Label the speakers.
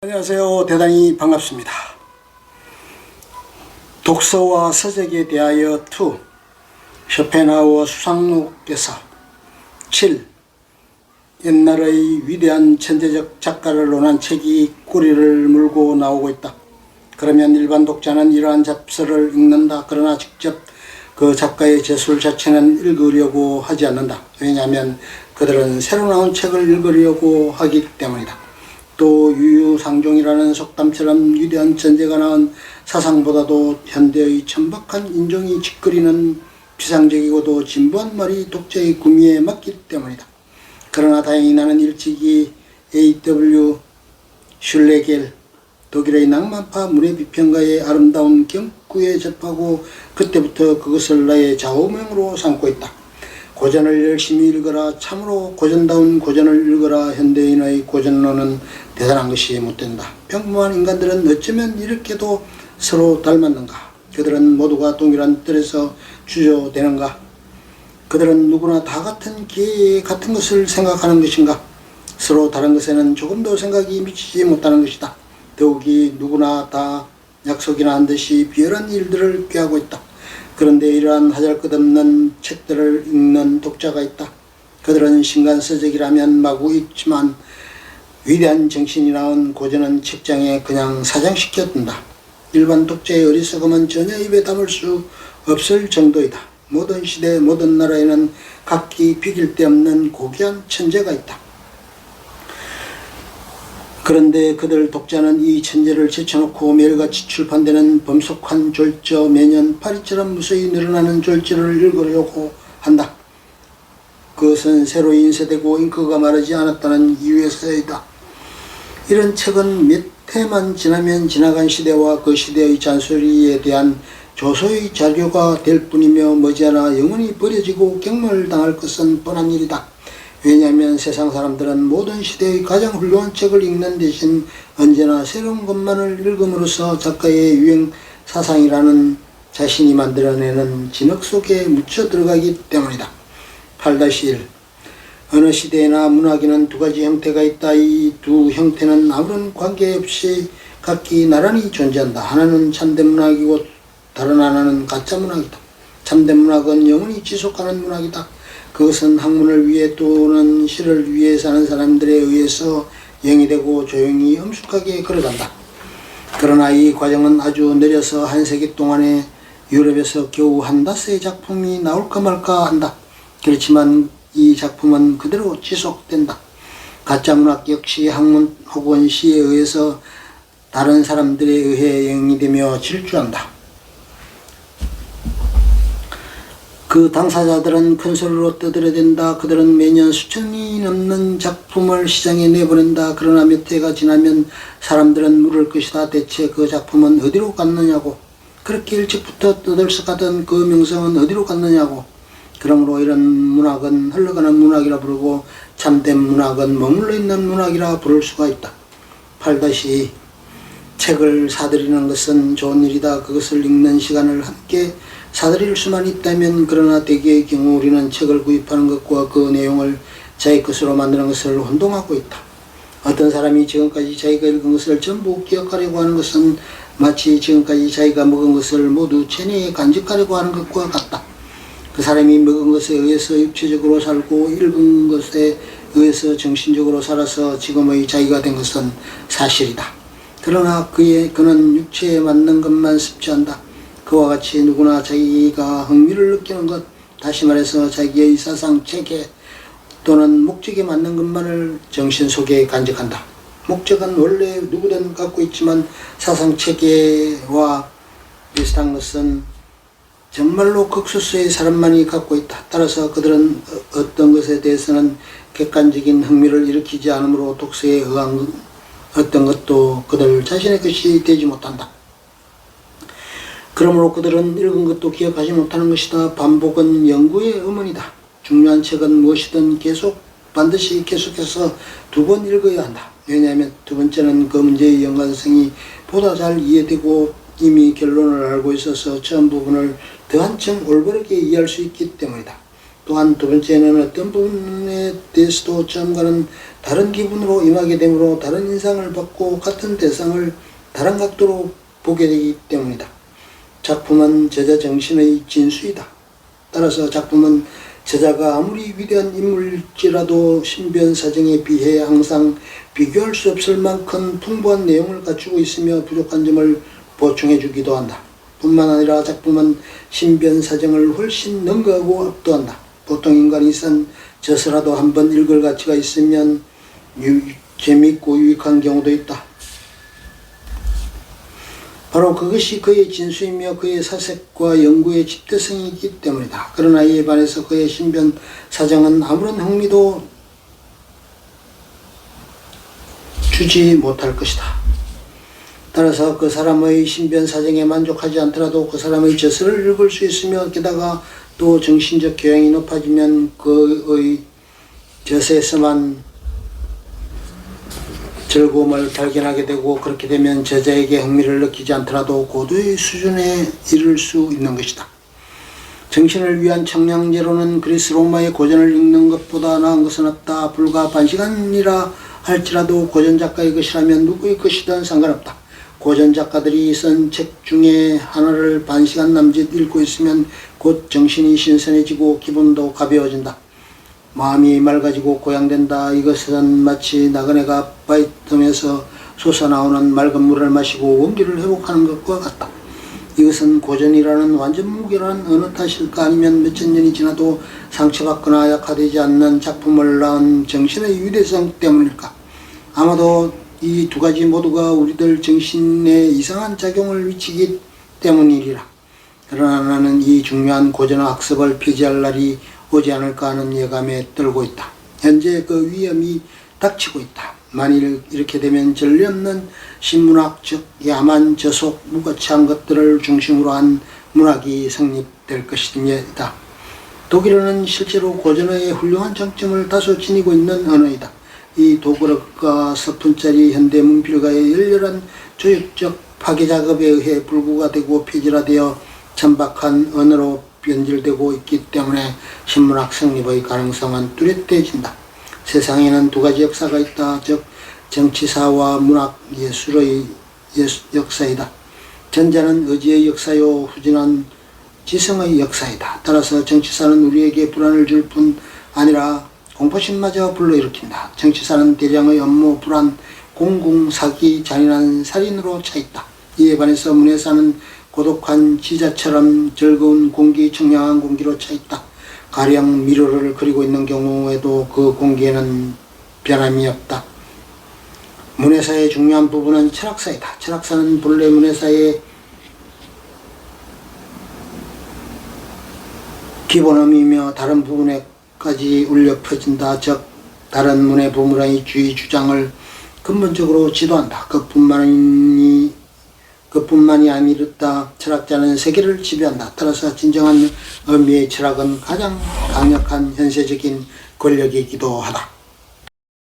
Speaker 1: 안녕하세요. 대단히 반갑습니다. 독서와 서적에 대하여 2 쇼펜하우어 수상록에서 7 옛날의 위대한 천재적 작가를 논한 책이 꼬리를 물고 나오고 있다. 그러면 일반 독자는 이러한 잡서를 읽는다. 그러나 직접 그 작가의 저술 자체는 읽으려고 하지 않는다. 왜냐하면 그들은 새로 나온 책을 읽으려고 하기 때문이다. 또 유유상종이라는 속담처럼 위대한 천재가 낳은 사상보다도 현대의 천박한 인종이 짓거리는 비상적이고도 진부한 말이 독자의 구미에 맞기 때문이다. 그러나 다행히 나는 일찍이 A.W. 슐레겔 독일의 낭만파 문해비평가의 아름다운 경구에 접하고 그때부터 그것을 나의 좌우명으로 삼고 있다. 고전을 열심히 읽어라. 참으로 고전다운 고전을 읽어라. 현대인의 고전론은 대단한 것이 못된다. 평범한 인간들은 어쩌면 이렇게도 서로 닮았는가? 그들은 모두가 동일한 뜰에서 주저되는가? 그들은 누구나 다 같은 기회에 같은 것을 생각하는 것인가? 서로 다른 것에는 조금도 생각이 미치지 못하는 것이다. 더욱이 누구나 다 약속이나 한 듯이 비열한 일들을 꾀하고 있다. 그런데 이러한 하잘것없는 책들을 읽는 독자가 있다. 그들은 신간서적이라면 마구 읽지만 위대한 정신이 낳은 고전은 책장에 그냥 사장시켜둔다. 일반 독자의 어리석음은 전혀 입에 담을 수 없을 정도이다. 모든 시대 모든 나라에는 각기 비길 데 없는 고귀한 천재가 있다. 그런데 그들 독자는 이 천재를 제쳐놓고 매일같이 출판되는 범속한 졸저, 매년 파리처럼 무수히 늘어나는 졸지를 읽으려고 한다. 그것은 새로 인쇄되고 잉크가 마르지 않았다는 이유에서이다. 이런 책은 몇 해만 지나면 지나간 시대와 그 시대의 잔소리에 대한 조소의 자료가 될 뿐이며 머지않아 영원히 버려지고 경멸당할 것은 뻔한 일이다. 왜냐하면 세상 사람들은 모든 시대의 가장 훌륭한 책을 읽는 대신 언제나 새로운 것만을 읽음으로써 작가의 유행 사상이라는 자신이 만들어내는 진흙 속에 묻혀 들어가기 때문이다. 8-1 어느 시대에나 문학에는 두 가지 형태가 있다. 이 두 형태는 아무런 관계없이 각기 나란히 존재한다. 하나는 참된 문학이고 다른 하나는 가짜 문학이다. 참된 문학은 영원히 지속하는 문학이다. 그것은 학문을 위해 또는 시를 위해 사는 사람들에 의해서 영위되고 조용히 엄숙하게 걸어간다. 그러나 이 과정은 아주 느려서 한 세기 동안에 유럽에서 겨우 1-5의 작품이 나올까 말까 한다. 그렇지만 이 작품은 그대로 지속된다. 가짜문학 역시 학문 혹은 시에 의해서 다른 사람들에 의해 영위되며 질주한다. 그 당사자들은 큰 소리로 떠들어댄다. 그들은 매년 수천이 넘는 작품을 시장에 내보낸다. 그러나 몇 해가 지나면 사람들은 물을 것이다. 대체 그 작품은 어디로 갔느냐고. 그렇게 일찍부터 떠들썩하던 그 명성은 어디로 갔느냐고. 그러므로 이런 문학은 흘러가는 문학이라 부르고 참된 문학은 머물러 있는 문학이라 부를 수가 있다. 8-2 책을 사들이는 것은 좋은 일이다. 그것을 읽는 시간을 함께 사들일 수만 있다면. 그러나 대개의 경우 우리는 책을 구입하는 것과 그 내용을 자기 것으로 만드는 것을 혼동하고 있다. 어떤 사람이 지금까지 자기가 읽은 것을 전부 기억하려고 하는 것은 마치 지금까지 자기가 먹은 것을 모두 체내에 간직하려고 하는 것과 같다. 그 사람이 먹은 것에 의해서 육체적으로 살고 읽은 것에 의해서 정신적으로 살아서 지금의 자기가 된 것은 사실이다. 그러나 그는 육체에 맞는 것만 습취한다. 그와 같이 누구나 자기가 흥미를 느끼는 것, 다시 말해서 자기의 사상, 체계 또는 목적에 맞는 것만을 정신 속에 간직한다. 목적은 원래 누구든 갖고 있지만 사상, 체계와 비슷한 것은 정말로 극소수의 사람만이 갖고 있다. 따라서 그들은 어떤 것에 대해서는 객관적인 흥미를 일으키지 않으므로 독서에 의한 어떤 것도 그들 자신의 것이 되지 못한다. 그러므로 그들은 읽은 것도 기억하지 못하는 것이다. 반복은 연구의 어머니다. 중요한 책은 무엇이든 반드시 계속해서 2번 읽어야 한다. 왜냐하면 두 번째는 그 문제의 연관성이 보다 잘 이해되고 이미 결론을 알고 있어서 처음 부분을 더 한층 올바르게 이해할 수 있기 때문이다. 또한 두 번째는 어떤 부분에 대해서도 처음과는 다른 기분으로 임하게 되므로 다른 인상을 받고 같은 대상을 다른 각도로 보게 되기 때문이다. 작품은 제자 정신의 진수이다. 따라서 작품은 제자가 아무리 위대한 인물일지라도 신변 사정에 비해 항상 비교할 수 없을 만큼 풍부한 내용을 갖추고 있으며 부족한 점을 보충해 주기도 한다. 뿐만 아니라 작품은 신변 사정을 훨씬 능가하고 압도한다. 보통 인간이 쓴 저서라도 한번 읽을 가치가 있으면 재미있고 유익한 경우도 있다. 바로 그것이 그의 진수이며 그의 사색과 연구의 집대성이기 때문이다. 그러나 이에 반해서 그의 신변 사정은 아무런 흥미도 주지 못할 것이다. 따라서 그 사람의 신변 사정에 만족하지 않더라도 그 사람의 저서를 읽을 수 있으며 게다가 또 정신적 교양이 높아지면 그의 저서에서만 즐거움을 발견하게 되고, 그렇게 되면 제자에게 흥미를 느끼지 않더라도 고도의 수준에 이를 수 있는 것이다. 정신을 위한 청량제로는 그리스 로마의 고전을 읽는 것보다 나은 것은 없다. 불과 반시간이라 할지라도 고전 작가의 것이라면 누구의 것이든 상관없다. 고전 작가들이 쓴 책 중에 하나를 반시간 남짓 읽고 있으면 곧 정신이 신선해지고 기분도 가벼워진다. 마음이 맑아지고 고양된다. 이것은 마치 나그네가 바위틈에서 솟아나오는 맑은 물을 마시고 원기를 회복하는 것과 같다. 이것은 고전이라는 완전 무결한 어느 탓일까, 아니면 몇천 년이 지나도 상처받거나 약화되지 않는 작품을 낳은 정신의 위대성 때문일까? 아마도 이 두 가지 모두가 우리들 정신에 이상한 작용을 미치기 때문이리라. 그러나 나는 이 중요한 고전 학습을 폐지할 날이 오지 않을까 하는 예감에 떨고 있다. 현재 그 위험이 닥치고 있다. 만일 이렇게 되면 전례 없는 신문학, 즉 야만, 저속, 무거치한 것들을 중심으로 한 문학이 성립될 것입니다. 독일어는 실제로 고전어의 훌륭한 장점을 다소 지니고 있는 언어이다. 이 도그락과 서푼짜리 현대 문필가의 열렬한 조직적 파괴 작업에 의해 불구가 되고 폐질화되어 천박한 언어로 변질되고 있기 때문에 신문학 성립의 가능성은 뚜렷해진다. 세상에는 두 가지 역사가 있다. 즉 정치사와 문학 예술의 역사이다. 전자는 의지의 역사요, 후진은 지성의 역사이다. 따라서 정치사는 우리에게 불안을 줄 뿐 아니라 공포심마저 불러일으킨다. 정치사는 대량의 업무, 불안, 공공, 사기, 잔인한 살인으로 차있다. 이에 반해서 문예사는 고독한 지자처럼 즐거운 공기, 청량한 공기로 차있다. 가령 미로를 그리고 있는 경우에도 그 공기에는 변함이 없다. 문예사의 중요한 부분은 철학사이다. 철학사는 본래 문예사의 기본음이며 다른 부분에까지 울려 퍼진다. 즉 다른 문예 부문의 주의 주장을 근본적으로 지도한다. 그뿐만이 아니라 철학자는 세계를 지배한다. 따라서 진정한 의미의 철학은 가장 강력한 현세적인 권력이기도 하다.